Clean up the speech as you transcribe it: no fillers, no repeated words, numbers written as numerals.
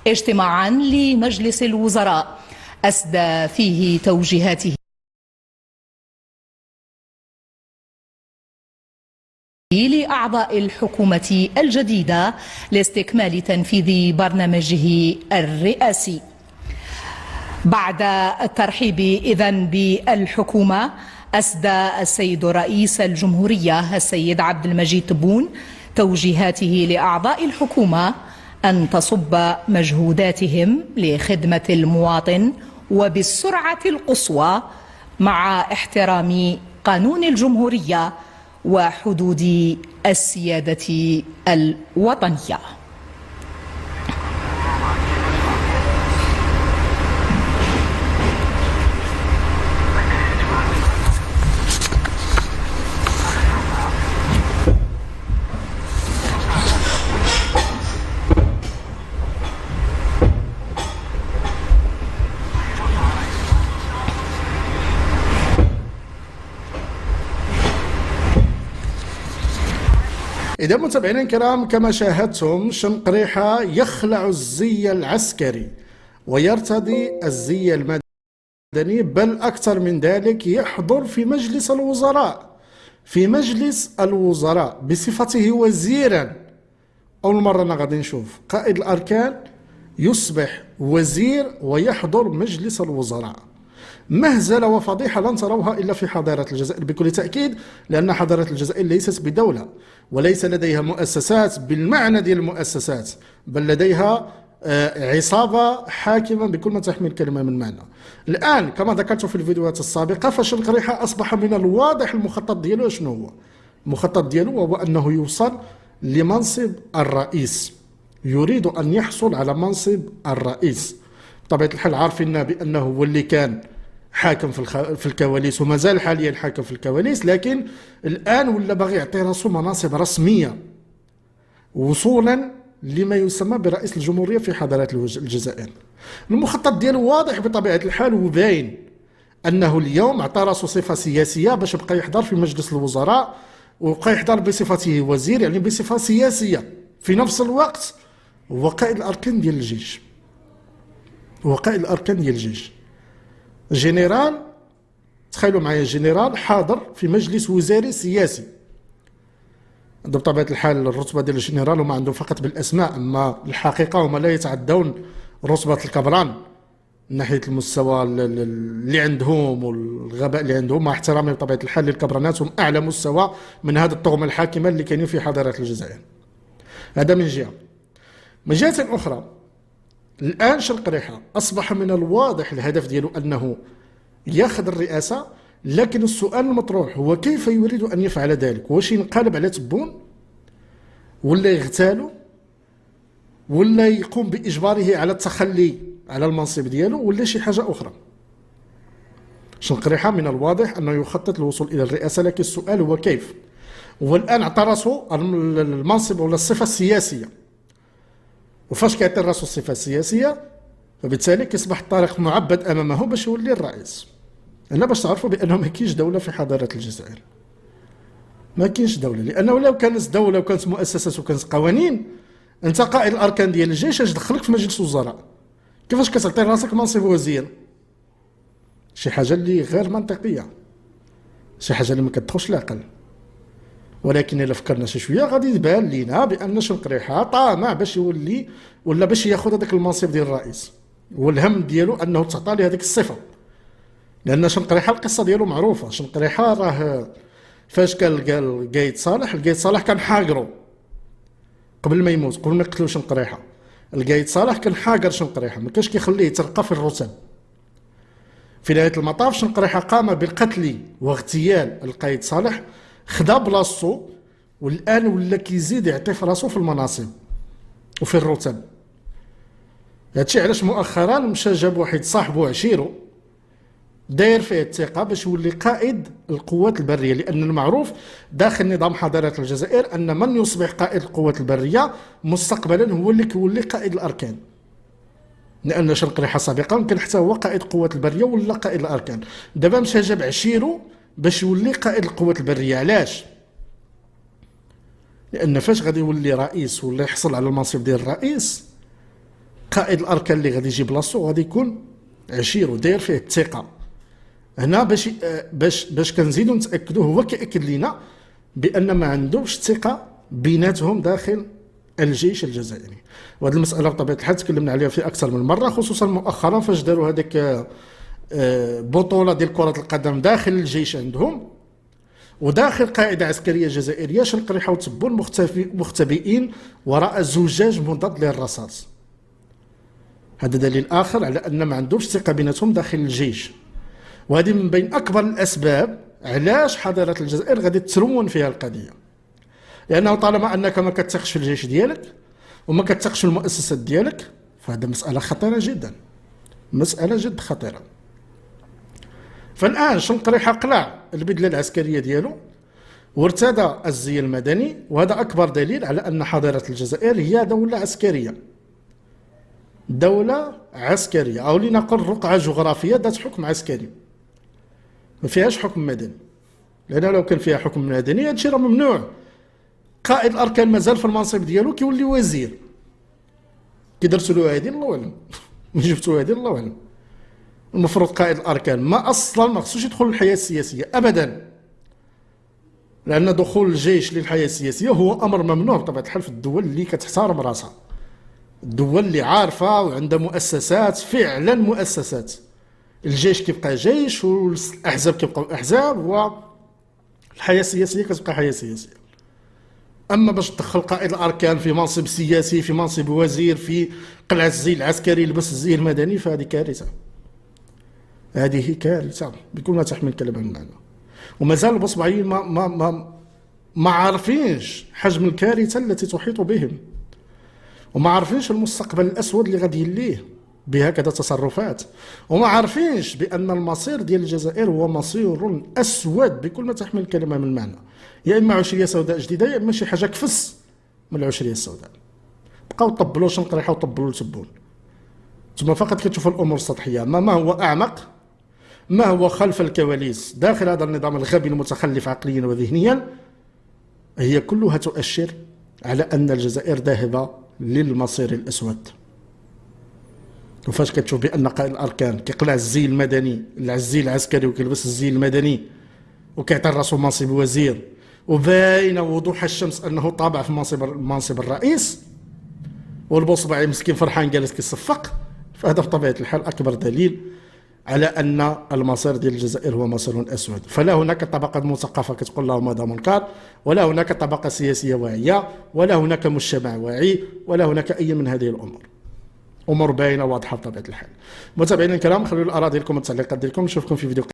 اجتماعا لمجلس الوزراء أسدى فيه توجيهاته لأعضاء الحكومة الجديدة لاستكمال تنفيذ برنامجه الرئاسي. بعد الترحيب إذن بالحكومة، أسدى السيد رئيس الجمهورية السيد عبد المجيد تبون توجيهاته لأعضاء الحكومة أن تصب مجهوداتهم لخدمة المواطن وبالسرعة القصوى مع احترام قانون الجمهورية وحدود السيادة الوطنية. إذا متابعينا الكرام، كما شاهدتم شنقريحة يخلع الزي العسكري ويرتدي الزي المدني، بل أكثر من ذلك يحضر في مجلس الوزراء بصفته وزيرا. أول مرة أنا غادي نشوف قائد الأركان يصبح وزير ويحضر مجلس الوزراء. مهزلة وفضيحة لن تروها إلا في حضارة الجزائر بكل تأكيد، لأن حضارة الجزائر ليست بدولة وليس لديها مؤسسات بالمعنى ديال المؤسسات، بل لديها عصابة حاكمة بكل ما تحمل الكلمة من معنى. الآن كما ذكرت في الفيديوهات السابقة، فشنقريحة أصبح من الواضح المخطط ديالو شنو هو. المخطط ديالو هو أنه يوصل لمنصب الرئيس، يريد أن يحصل على منصب الرئيس. بطبيعة الحال عارفين بأنه هو اللي كان حاكم في الكواليس وما زال حاليا حاكم في الكواليس، لكن الآن ولا باغي يعطي راسو مناصب رسمية وصولا لما يسمى برئيس الجمهورية في حضارة الجزائر. المخطط ديالو واضح بطبيعة الحال وباين، أنه اليوم عطى راسو صفة سياسية باش يبقى يحضر في مجلس الوزراء ويبقى يحضر بصفته وزير، يعني بصفة سياسية. في نفس الوقت هو قائد الأركان ديال الجيش، جنرال. تخيلوا معايا جنرال حاضر في مجلس وزاري سياسي. بطبيعة الحال الرتبة ديال الجنرال هما عندهم فقط بالأسماء، أما الحقيقة هما لا يتعدون رتبة الكبران من ناحية المستوى اللي عندهم والغباء اللي عندهم، مع احترامي بطبيعة الحال للكبرانات، هم أعلى مستوى من هذه الطغمة الحاكمة اللي كاينين في حضارة الجزائر. هذا من جهة. من جهة أخرى، الآن شنقريحة أصبح من الواضح الهدف ديالو أنه ياخذ الرئاسة، لكن السؤال المطروح هو كيف يريد أن يفعل ذلك؟ واش ينقلب على تبون ولا يغتالو ولا يقوم بإجباره على التخلي على المنصب ديالو ولا شي حاجة أخرى؟ شنقريحة من الواضح أنه يخطط للوصول إلى الرئاسة، لكن السؤال هو كيف. والآن عطى راسو المنصب ولا الصفة السياسية، وفاش كيعطي راسو الصفة السياسية فبالتالي كيصبح الطريق معبد أمامه باش يولي الرئيس. أنا باش تعرفوا بأنه ما كاينش دولة في حضارة الجزائر، ما كاينش دولة، لأنه لو كانت دولة وكانت مؤسسات وكانت قوانين، أنت قائد الأركان ديال الجيش اش دخلك في مجلس الوزراء؟ كيفاش كتعطي راسك منصب وزير؟ شي حاجة اللي غير منطقية، شي حاجة اللي ما كتدخلش العقل. ولكن إلا فكرنا شي شويه غادي يبان لينا بان شنقريحة طامع باش يولي ولا باش ياخذ هذاك المنصب ديال الرئيس، والهم ديالو انه تعطى ليه هذيك الصفه. لان شنقريحة القصه ديالو معروفه. شنقريحة راه فاش قال قايد صالح كان حاقرو قبل ما يموت، قبل ما يقتلوا شنقريحة. القايد صالح كان حاقر شنقريحة، ما كانش كيخليه يترقى في الرتب. في نهايه المطاف شنقريحة قام بالقتل واغتيال القايد صالح، خدا بلاصتو، والان ولا كيزيد يعطي في راسو في المناصب وفي الرتب. هادشي علاش مؤخرا مشى جاب واحد صاحبو عشيرو داير فيه الثقه باش يولي قائد القوات البريه، لان المعروف داخل نظام حضاره الجزائر ان من يصبح قائد القوات البريه مستقبلا هو اللي كيولي قائد الاركان. لان شنقريحة سابقا كان حتى هو قائد القوات البريه ولا قائد الاركان. دابا مشى جاب عشيرو باش يولي قائد القوات البريه. علاش؟ لان فاش غادي يولي رئيس ولا يحصل على المنصب ديال الرئيس قائد الاركان اللي غادي يجي بلاصتو غادي يكون عشير وداير فيه الثقه. هنا باش كنزيدو نتاكدوا، هو كيأكد لنا بان ما عندوش ثقه بيناتهم داخل الجيش الجزائري. وهذه المساله بطبيعه الحال تكلمنا عليها في اكثر من مره، خصوصا مؤخرا فاش داروا هذيك بطوله ديال كره القدم داخل الجيش عندهم وداخل قاعده عسكريه جزائريه. شنقريحه وتبون مختبئين وراء زجاج مضاد للرصاص. هذا دليل اخر على ان ما عندوش ثقه بيناتهم داخل الجيش، وهذه من بين اكبر الاسباب علاش حضاره الجزائر غادي ترون فيها القضيه. لانه طالما انك ما كتثقش في الجيش ديالك وما كتثقش في المؤسسات ديالك، فهذا مساله خطيره جدا، مساله جد خطيره. فالان شنقريحه قلع البدله العسكريه ديالو وارتدى الزي المدني، وهذا اكبر دليل على ان حضاره الجزائر هي دوله عسكريه، دولة عسكرية، أو لنقل رقعة جغرافية ذات حكم عسكري، ما فيهاش حكم مدني. لأن لو كان فيها حكم مدني هادشي راه ممنوع. قائد الأركان مازال في المنصب ديالو كيولي وزير، كي درتو له هادي الله أعلم ملي جبتو هادي الله أعلم. المفروض قائد الأركان ما أصلا ما خصوش يدخل للحياة السياسية أبدا، لأن دخول الجيش للحياة السياسية هو أمر ممنوع بطبيعة الحال في الدول اللي كتحترم راسها، الدول اللي عارفه وعندها مؤسسات، فعلا مؤسسات. الجيش كيبقى جيش والاحزاب كيبقاو احزاب والحياه السياسيه كتبقى حياه سياسيه. اما باش تدخل قائد الاركان في منصب سياسي، في منصب وزير، في قلع الزي العسكري لبس الزي المدني، فهذه كارثه، هذه كارثه بكل ما تحمل كلمه من معنى. ومازال البصبعيين ما عارفينش حجم الكارثه التي تحيط بهم، وما عارفينش المستقبل الاسود اللي غادي يليه بهكذا تصرفات، وما عارفينش بان المصير ديال الجزائر هو مصير اسود بكل ما تحمل الكلمه من معنى. يا اما عشريه سوداء جديده، يا اما شي حاجه كفس من العشريه السوداء. بقاو طبلوا شنقريحه وطبلوا لتبون، ثم فقط كتشوفوا الامور السطحيه. ما هو اعمق، ما هو خلف الكواليس داخل هذا النظام الغبي المتخلف عقليا وذهنيا، هي كلها تؤشر على ان الجزائر ذاهبه للمصير الاسود. وفاش كتشوف بان قائد الاركان كيقلع الزي المدني، الزي العسكري، وكيلبس الزي المدني وكيعطي راسو منصب وزير، وباين وضوح الشمس انه طابع في منصب الرئيس، والبوصبعي مسكين فرحان جالس كيصفق، فهذا بطبيعه الحال اكبر دليل على ان المصير ديال الجزائر هو مصير اسود. فلا هناك طبقه مثقفه كتقول لهم هذا منكر، ولا هناك طبقه سياسيه واعيه، ولا هناك مجتمع واعي، ولا هناك اي من هذه الامور. امور باينه واضحه بطبيعه الحال. متابعينا الكرام، خلوا الاراء ديالكم والتعليقات ديالكم، نشوفكم في فيديو